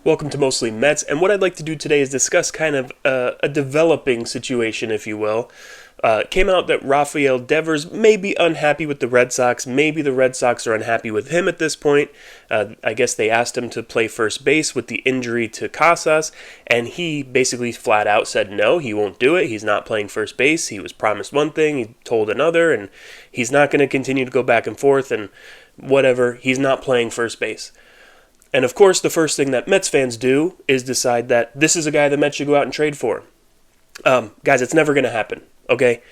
Welcome to Mostly Mets, and what I'd like to do today is discuss kind of a developing situation, if you will. It came out that Raphael Devers may be unhappy with the Red Sox. Maybe the Red Sox are unhappy with him at this point. I guess they asked him to play first base with the injury to Casas, and he basically flat out said no, he won't do it. He's not playing first base. He was promised one thing, he told another, and he's not going to continue to go back and forth and whatever. He's not playing first base. And of course, the first thing that Mets fans do is decide that this is a guy the Mets should go out and trade for. Guys, it's never going to happen, okay?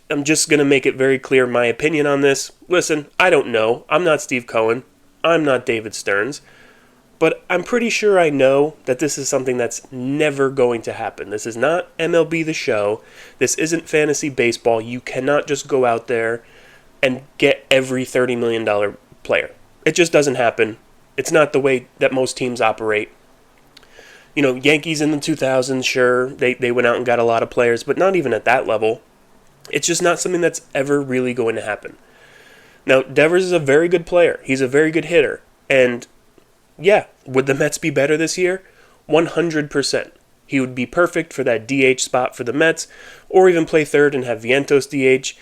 I'm just going to make it very clear my opinion on this. Listen, I don't know. I'm not Steve Cohen. I'm not David Stearns. But I'm pretty sure I know that this is something that's never going to happen. This is not MLB The Show. This isn't fantasy baseball. You cannot just go out there and get every $30 million player. It just doesn't happen. It's not the way that most teams operate. You know, Yankees in the 2000s, sure, they went out and got a lot of players, but not even at that level. It's just not something that's ever really going to happen. Now, Devers is a very good player. He's a very good hitter. And, yeah, would the Mets be better this year? 100%. He would be perfect for that DH spot for the Mets, or even play third and have Vientos DH.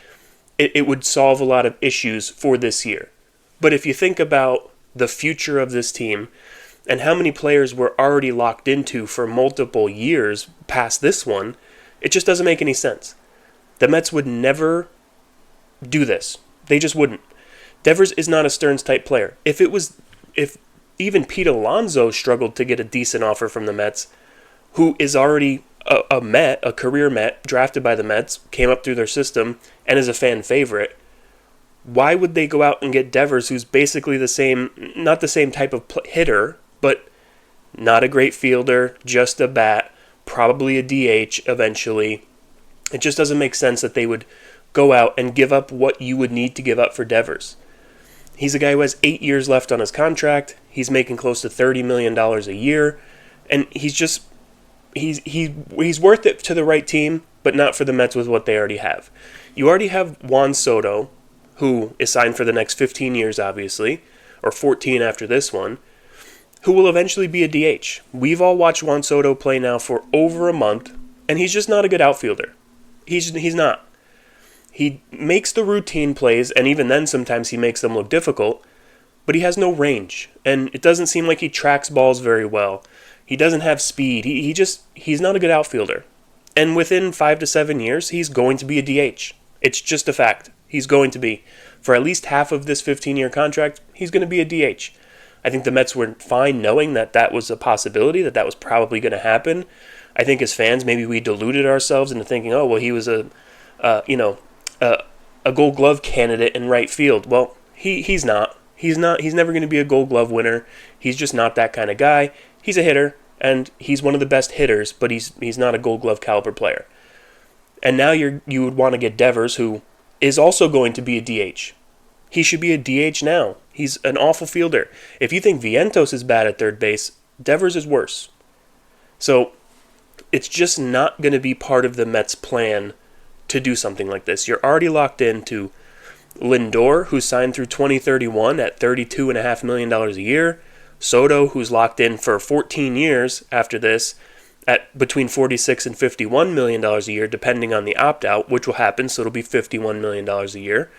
It would solve a lot of issues for this year. But if you think about the future of this team and how many players we're already locked into for multiple years past this one, it just doesn't make any sense. The Mets would never do this. They just wouldn't. Devers is not a Stearns type player. If even Pete Alonso struggled to get a decent offer from the Mets, who is already a Met, a career Met, drafted by the Mets, came up through their system, and is a fan favorite, why would they go out and get Devers, who's basically the same, not the same type of hitter, but not a great fielder, just a bat, probably a DH eventually. It just doesn't make sense that they would go out and give up what you would need to give up for Devers. He's a guy who has 8 years left on his contract. He's making close to $30 million a year, and he's worth it to the right team, but not for the Mets with what they already have. You already have Juan Soto, who is signed for the next 15 years, obviously, or 14 after this one, who will eventually be a DH. We've all watched Juan Soto play now for over a month, and he's just not a good outfielder. He's not. He makes the routine plays, and even then sometimes he makes them look difficult, but he has no range, and it doesn't seem like he tracks balls very well. He doesn't have speed. He's not a good outfielder. And within 5 to 7 years, he's going to be a DH. It's just a fact. He's going to be. For at least half of this 15-year contract, he's going to be a DH. I think the Mets were fine knowing that that was a possibility, that was probably going to happen. I think as fans, maybe we deluded ourselves into thinking, oh, well, he was a Gold Glove candidate in right field. Well, he's not. He's not. He's never going to be a Gold Glove winner. He's just not that kind of guy. He's a hitter, and he's one of the best hitters, but he's not a Gold Glove caliber player. And now you would want to get Devers, who is also going to be a DH. He should be a DH now. He's an awful fielder. If you think Vientos is bad at third base, Devers is worse. So it's just not going to be part of the Mets' plan to do something like this. You're already locked into Lindor, who's signed through 2031 at $32.5 million a year. Soto, who's locked in for 14 years after this, at between $46 and $51 million a year, depending on the opt-out, which will happen, so it'll be $51 million a year.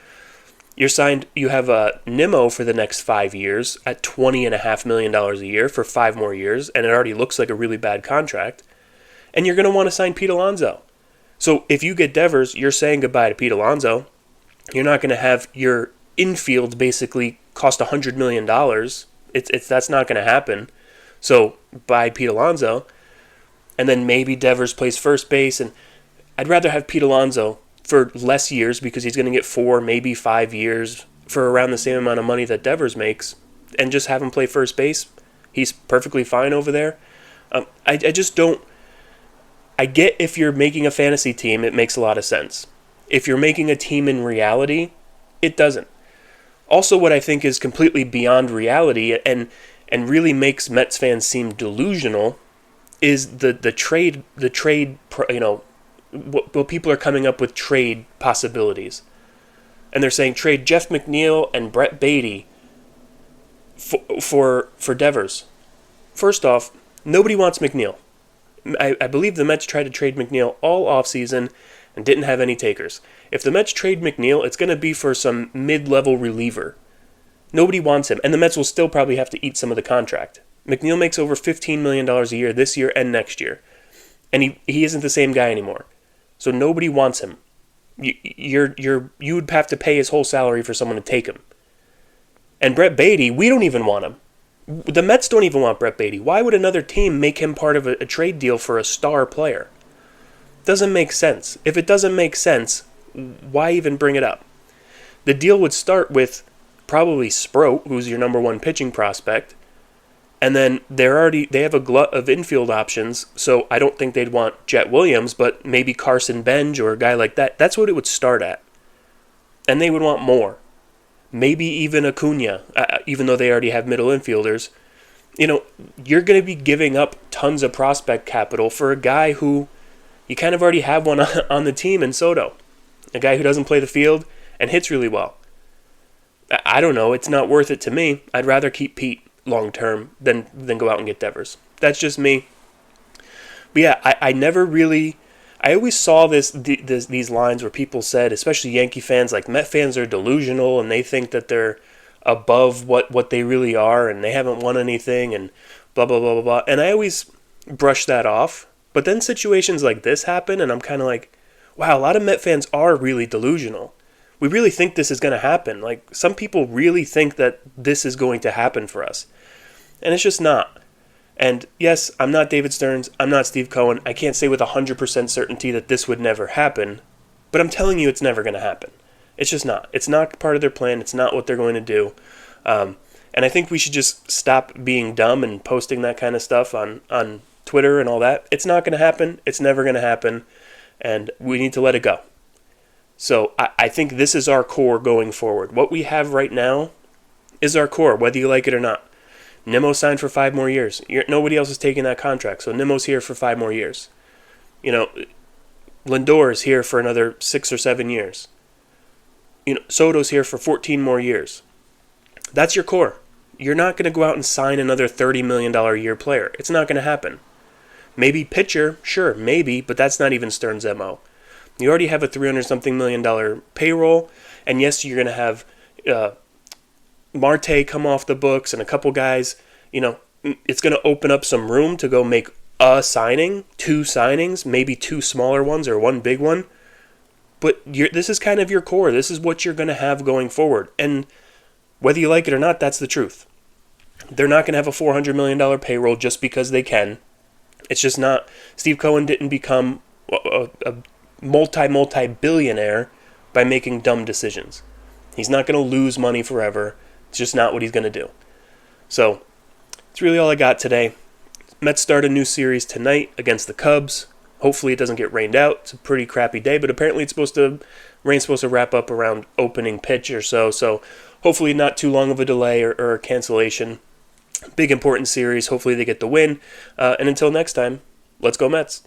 You have a Nimmo for the next 5 years at $20.5 million a year for 5 more years, and it already looks like a really bad contract. And you're going to want to sign Pete Alonso. So if you get Devers, you're saying goodbye to Pete Alonso. You're not going to have your infield basically cost $100 million. That's not going to happen. So buy Pete Alonso. And then maybe Devers plays first base, and I'd rather have Pete Alonso for less years because he's going to get 4, maybe 5 years for around the same amount of money that Devers makes, and just have him play first base. He's perfectly fine over there. I just don't. I get if you're making a fantasy team, it makes a lot of sense. If you're making a team in reality, it doesn't. Also, what I think is completely beyond reality and really makes Mets fans seem delusional is the trade, what people are coming up with trade possibilities. And they're saying trade Jeff McNeil and Brett Beatty for Devers. first off, nobody wants McNeil. I believe the Mets tried to trade McNeil all offseason and didn't have any takers. If the Mets trade McNeil, it's going to be for some mid-level reliever. Nobody wants him, and the Mets will still probably have to eat some of the contract. McNeil makes over $15 million a year this year and next year, and he isn't the same guy anymore. So nobody wants him. You would have to pay his whole salary for someone to take him. And Brett Baty, we don't even want him. The Mets don't even want Brett Baty. Why would another team make him part of a trade deal for a star player? Doesn't make sense. If it doesn't make sense, why even bring it up? The deal would start with probably Sproat, who's your number one pitching prospect, and then they have a glut of infield options, so I don't think they'd want Jet Williams, but maybe Carson Benj or a guy like that. That's what it would start at. And they would want more. Maybe even Acuna, even though they already have middle infielders. You're going to be giving up tons of prospect capital for a guy who you kind of already have one on the team in Soto. A guy who doesn't play the field and hits really well. I don't know. It's not worth it to me. I'd rather keep Pete long term than go out and get Devers. That's just me. But yeah, I always saw these lines where people said, especially Yankee fans, like Met fans are delusional and they think that they're above what they really are and they haven't won anything and blah, blah, blah, blah, blah. And I always brush that off. But then situations like this happen and I'm kind of like, wow, a lot of Met fans are really delusional. We really think this is going to happen. Like, some people really think that this is going to happen for us. And it's just not. And yes, I'm not David Stearns. I'm not Steve Cohen. I can't say with 100% certainty that this would never happen. But I'm telling you it's never going to happen. It's just not. It's not part of their plan. It's not what they're going to do. And I think we should just stop being dumb and posting that kind of stuff on Twitter and all that. It's not going to happen. It's never going to happen. And we need to let it go. So I think this is our core going forward. What we have right now is our core, whether you like it or not. Nimmo signed for 5 more years. Nobody else is taking that contract, so Nimmo's here for 5 more years. Lindor is here for another 6 or 7 years. Soto's here for 14 more years. That's your core. You're not going to go out and sign another $30 million a year player. It's not going to happen. Maybe pitcher, sure, maybe, but that's not even Stearns' MO. You already have a $300-something million payroll, and yes, you're going to have Marte come off the books and a couple guys. It's going to open up some room to go make a signing, 2 signings, maybe 2 smaller ones or 1 big one. But this is kind of your core. This is what you're going to have going forward. And whether you like it or not, that's the truth. They're not going to have a $400 million payroll just because they can. It's just not. Steve Cohen didn't become a multi-billionaire by making dumb decisions. He's not going to lose money forever. It's just not what he's going to do. So, that's really all I got today. Mets start a new series tonight against the Cubs. Hopefully it doesn't get rained out. It's a pretty crappy day, but apparently rain's supposed to wrap up around opening pitch or so. So, hopefully not too long of a delay or a cancellation. Big important series. Hopefully they get the win. And until next time, let's go Mets.